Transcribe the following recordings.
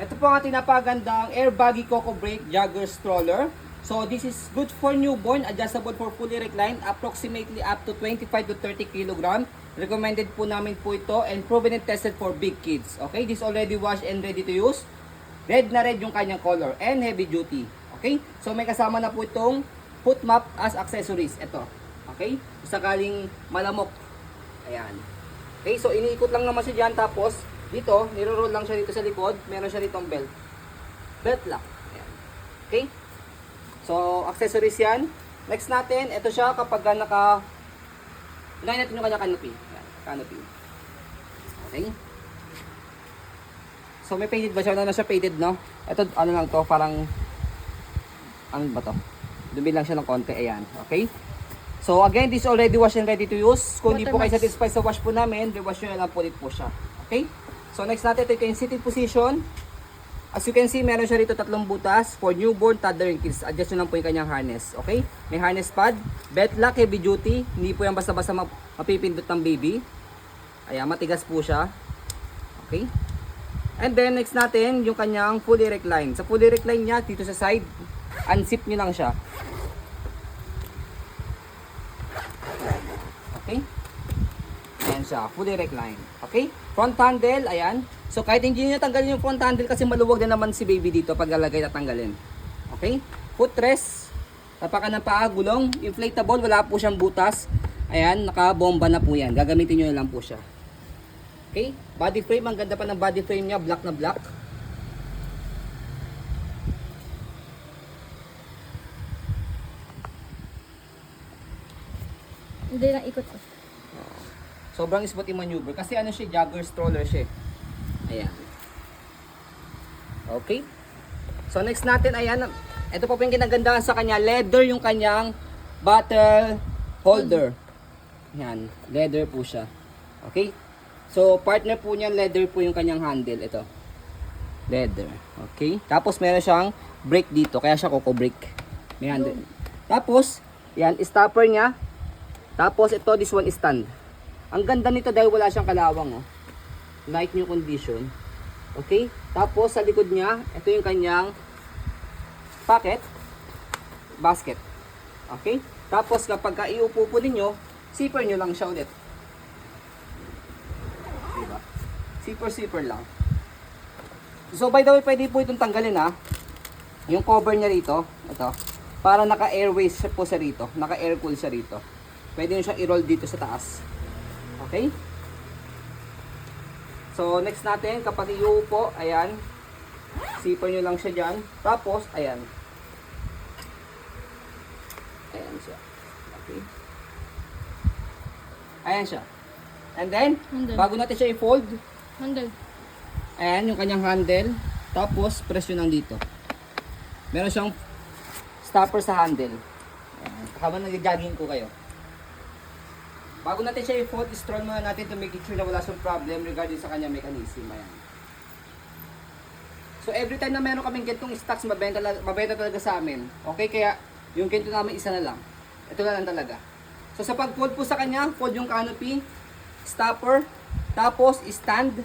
Ito po ang ating napagandang air baggy Coco Brake jogger stroller. So this is good for newborn, adjustable for fully reclined, approximately up to 25 to 30 kg. Recommended po namin po ito and proven and tested for big kids. Okay, this already washed and ready to use. Red na red yung kanyang color and heavy duty. Okay, so may kasama na po itong foot map as accessories. Ito, okay, sakaling malamok. Ayan. Okay, so iniikot lang naman siya dyan, tapos dito, niro-roll lang siya dito sa likod. Meron siya ditong belt. Belt lock. Ayan. Okay? So, accessories yan. Next natin, ito siya kapag naka... Unahin natin yung kanya canopy. Ayan, canopy. Okay? So, may faded ba siya? Ano na siya faded, no? Ito, ano lang to, parang... Ano ba to? Dumi lang siya ng konti. Ayan. Okay? So, again, this is already washed and ready to use. Kung hindi po kayo satisfied sa wash po namin, rewash nyo na lang po ulit po siya. Okay? So next natin, ito yung seated position. As you can see, meron siya rito tatlong butas for newborn, toddler, and kids. Adjust nyo lang po yung kanyang harness. Okay? May harness pad. Belt lock, heavy duty. Hindi po yan basta-basta mapipindot ng baby. Ayan, matigas po siya. Okay? And then, next natin, yung kanyang fully recline. Sa fully recline niya, dito sa side, unzip nyo lang siya. Okay? Ayan siya, fully recline. Okay? Front handle, ayan. So kahit hindi nyo tanggalin yung front handle kasi maluwag na naman si baby dito pag lalagay at tanggalin. Okay? Footrest, tapakan ng paa, gulong, inflatable, wala po siyang butas. Ayan, nakabomba na po yan. Gagamitin nyo na lang po siya. Okay? Body frame, ang ganda pa ng body frame niya, black na black. Hindi na ikot ko. Sobrang smooth yung maneuver kasi ano siya, jogger stroller siya. Ayan. Okay. So next natin, ayan. Ito pa po yung ginagandahan sa kanya. Leather yung kanyang bottle holder. Ayan. Leather po siya. Okay. So partner po niyan, leather po yung kanyang handle. Ito. Leather. Okay. Tapos meron siyang brake dito. Kaya siya Coco brake. May handle. Tapos, yan, stopper niya. Tapos ito, this one is stand. Ang ganda nito dahil wala siyang kalawang, oh. Like new condition. Okay? Tapos sa likod niya, ito yung kanyang pocket, basket. Okay? Tapos kapag iupo po ninyo, zipper nyo lang siya ulit. Diba? Zipper lang. So by the way, pwede po itong tanggalin, ha. Yung cover niya rito, ito, para naka-airways po siya rito, naka-air-cool siya rito. Pwede nyo siyang i-roll dito sa taas. Okay? So, next natin, kapag iuupo, ayan, zipper nyo lang siya dyan. Tapos, ayan. Ayan siya. Okay? Ayan siya. And then, Handle. bago natin siya i-fold, Handle. ayan yung kanyang handle. Tapos, press nyo lang dito. Meron siyang stopper sa handle. Ayan. Habang nag-jogging ko kayo. Bago natin siya i-fold, i-stroll muna natin to make sure na wala siyang problem regarding sa kanya mechanism. Ayan. So every time na meron kaming gantong stocks, mabenta talaga sa amin. Okay, kaya yung ganito namin isa na lang. Ito na lang talaga. So sa pag-fold po sa kanya, fold yung canopy, stopper, tapos stand.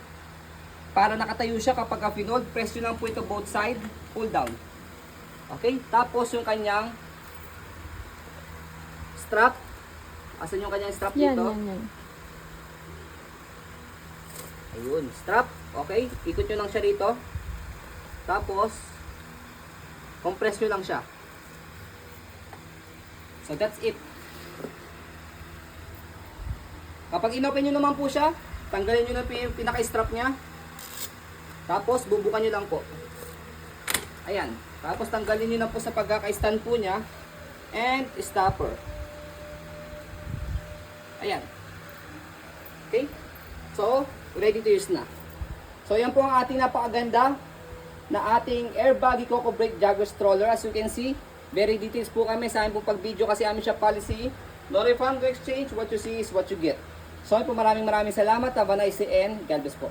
Para nakatayo siya kapag finold, press nyo lang po ito both side, pull down. Okay, tapos yung kanyang strap. Asan yung kanyang strap Yan, dito? yan. Ayun, strap. Okay, ikot nyo lang siya rito. Tapos, compress nyo lang siya. So, that's it. Kapag inopen nyo naman po siya, tanggalin nyo na yung pinaka-strap niya. Tapos, bubukan nyo lang po. Ayan. Tapos, tanggalin nyo na po sa pagkaka-stand po niya. And, stopper. Ayan. Okay? So, ready to use na. So, yan po ang ating napakaganda na ating air baggy Coco Brake jogger stroller. As you can see, very details po kami sa aming pag video kasi amin siya policy. No refund, no exchange. What you see is what you get. So, po maraming salamat. Have a nice day and God bless po.